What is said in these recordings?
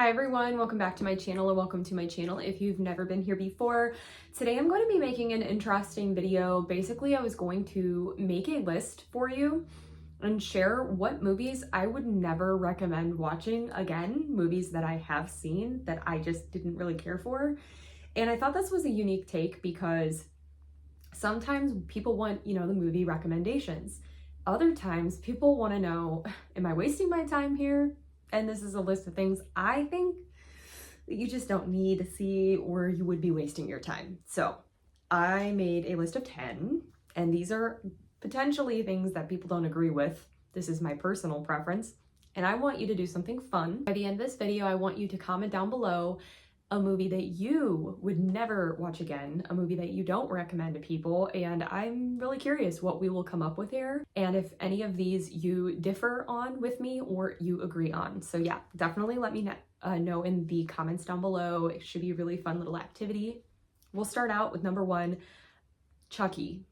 Hi everyone, welcome back to my channel, or welcome to my channel if you've never been here before. Today I'm going to be making an interesting video. Basically, I was going to make a list for you and share what movies I would never recommend watching again, movies that I have seen that I just didn't really care for. And I thought this was a unique take because sometimes people want, the movie recommendations. Other times people want to know, am I wasting my time here? And this is a list of things I think that you just don't need to see or you would be wasting your time. So I made a list of 10, and these are potentially things that people don't agree with. This is my personal preference, and I want you to do something fun. By the end of this video, I want you to comment down below a movie that you would never watch again, a movie that you don't recommend to people, and I'm really curious what we will come up with here, and if any of these you differ on with me or you agree on. So yeah, definitely let me know in the comments down below. It should be a really fun little activity. We'll start out with number 1, Chucky.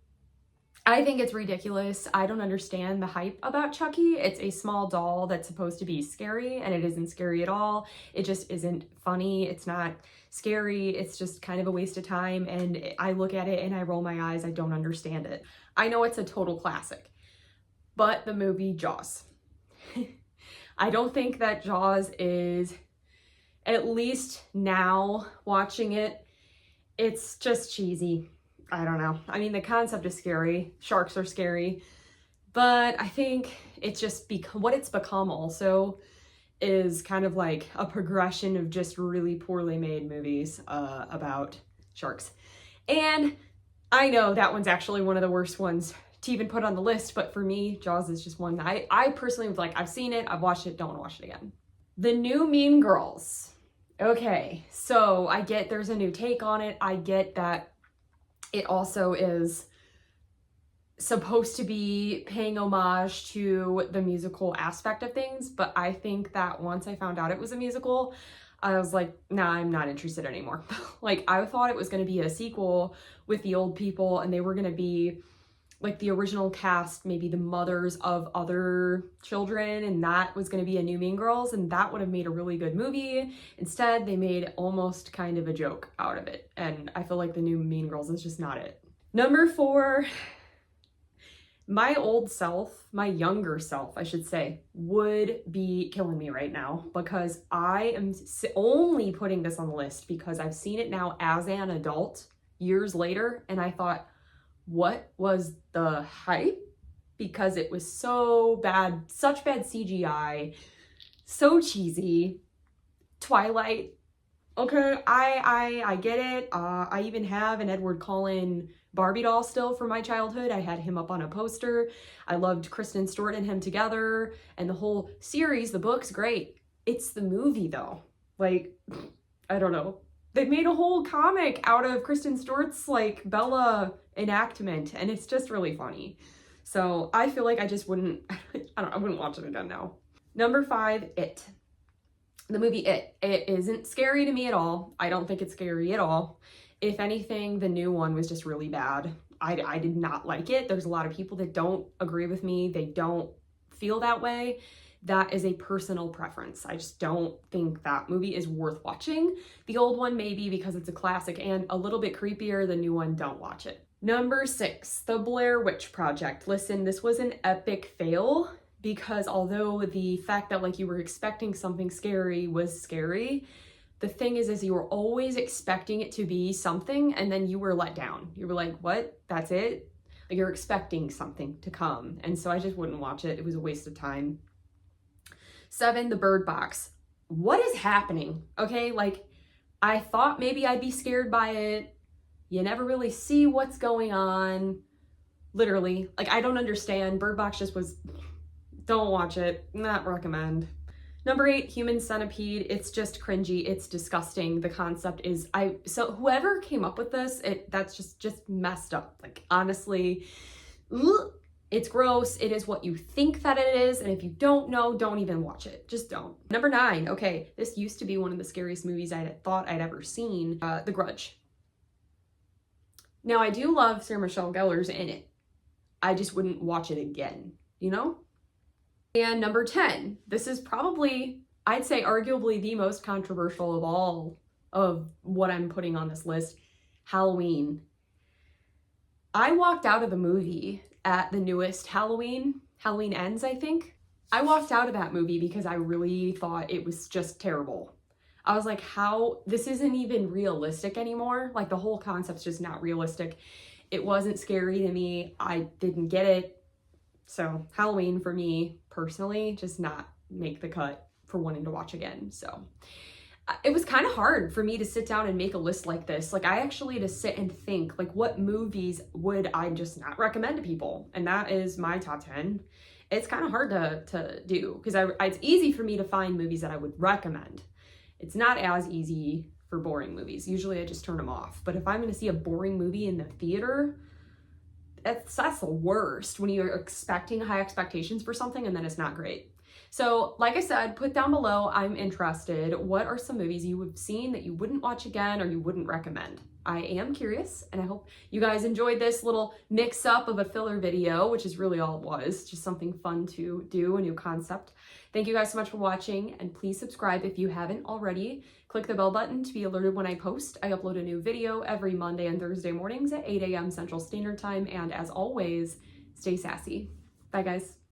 I think it's ridiculous. I don't understand the hype about Chucky. It's a small doll that's supposed to be scary, and it isn't scary at all. It just isn't funny. It's not scary. It's just kind of a waste of time, and I look at it and I roll my eyes. I don't understand it. I know it's a total classic, but the movie Jaws. I don't think that Jaws is, at least now watching it, it's just cheesy. I don't know. I mean, the concept is scary. Sharks are scary. But I think it's just what it's become also is kind of like a progression of just really poorly made movies about sharks. And I know that one's actually one of the worst ones to even put on the list, but for me, Jaws is just one that I personally was like, I've seen it, I've watched it, don't want to watch it again. The new Mean Girls. Okay, so I get there's a new take on it. I get that it also is supposed to be paying homage to the musical aspect of things, but I think that once I found out it was a musical, I was like, nah, I'm not interested anymore. Like, I thought it was going to be a sequel with the old people, and they were going to be like the original cast, maybe the mothers of other children, and that was going to be a new Mean Girls, and that would have made a really good movie. Instead, they made almost kind of a joke out of it, and I feel like the new Mean Girls is just not it. Number 4, my old self, my younger self, I should say, would be killing me right now because I am only putting this on the list because I've seen it now as an adult years later, and I thought, what was the hype? Because it was so bad, such bad CGI, so cheesy. Twilight. Okay, I get it. I even have an Edward Cullen Barbie doll still from my childhood. I had him up on a poster. I loved Kristen Stewart and him together, and the whole series, the book's great. It's the movie though. Like, I don't know. They made a whole comic out of Kristen Stewart's like Bella enactment, and it's just really funny. So I feel like I just wouldn't, I wouldn't watch it again now. Number 5, It. The movie It. It isn't scary to me at all. I don't think it's scary at all. If anything, the new one was just really bad. I did not like it. There's a lot of people that don't agree with me. They don't feel that way. That is a personal preference. I just don't think that movie is worth watching. The old one maybe because it's a classic and a little bit creepier. The new one, don't watch it. Number 6, The Blair Witch Project. Listen, this was an epic fail because although the fact that like you were expecting something scary was scary, the thing is you were always expecting it to be something and then you were let down. You were like, what? That's it? Like, you're expecting something to come. And so I just wouldn't watch it. It was a waste of time. 7, The Bird Box. What is happening? Okay, like, I thought maybe I'd be scared by it. You never really see what's going on. Literally, like, I don't understand. Bird Box just was, don't watch it, not recommend. Number 8, Human Centipede. It's just cringy. It's disgusting. The concept is, so whoever came up with this, that's just messed up. Like, honestly, ugh. It's gross. It is what you think that it is. And if you don't know, don't even watch it. Just don't. Number 9. Okay, this used to be one of the scariest movies I thought I'd ever seen. The Grudge. Now, I do love Sarah Michelle Gellar's in it. I just wouldn't watch it again, you know? And number 10. This is probably I'd say arguably the most controversial of all of what I'm putting on this list, Halloween. I walked out of the movie at the newest Halloween Ends, I think. I walked out of that movie because I really thought it was just terrible. I was like, how, this isn't even realistic anymore. Like the whole concept's just not realistic. It wasn't scary to me. I didn't get it. So Halloween for me personally, just not make the cut for wanting to watch again. So it was kind of hard for me to sit down and make a list like this. Like I actually had to sit and think, like, what movies would I just not recommend to people? And that is my top 10. It's kind of hard to do because it's easy for me to find movies that I would recommend. It's not as easy for boring movies. Usually I just turn them off. But if I'm going to see a boring movie in the theater, that's the worst, when you're expecting high expectations for something and then it's not great. So like I said, put down below, I'm interested. What are some movies you have seen that you wouldn't watch again or you wouldn't recommend? I am curious, and I hope you guys enjoyed this little mix up of a filler video, which is really all it was, just something fun to do, a new concept. Thank you guys so much for watching, and please subscribe if you haven't already. Click the bell button to be alerted when I post. I upload a new video every Monday and Thursday mornings at 8 a.m. Central Standard Time, and as always, stay sassy. Bye guys.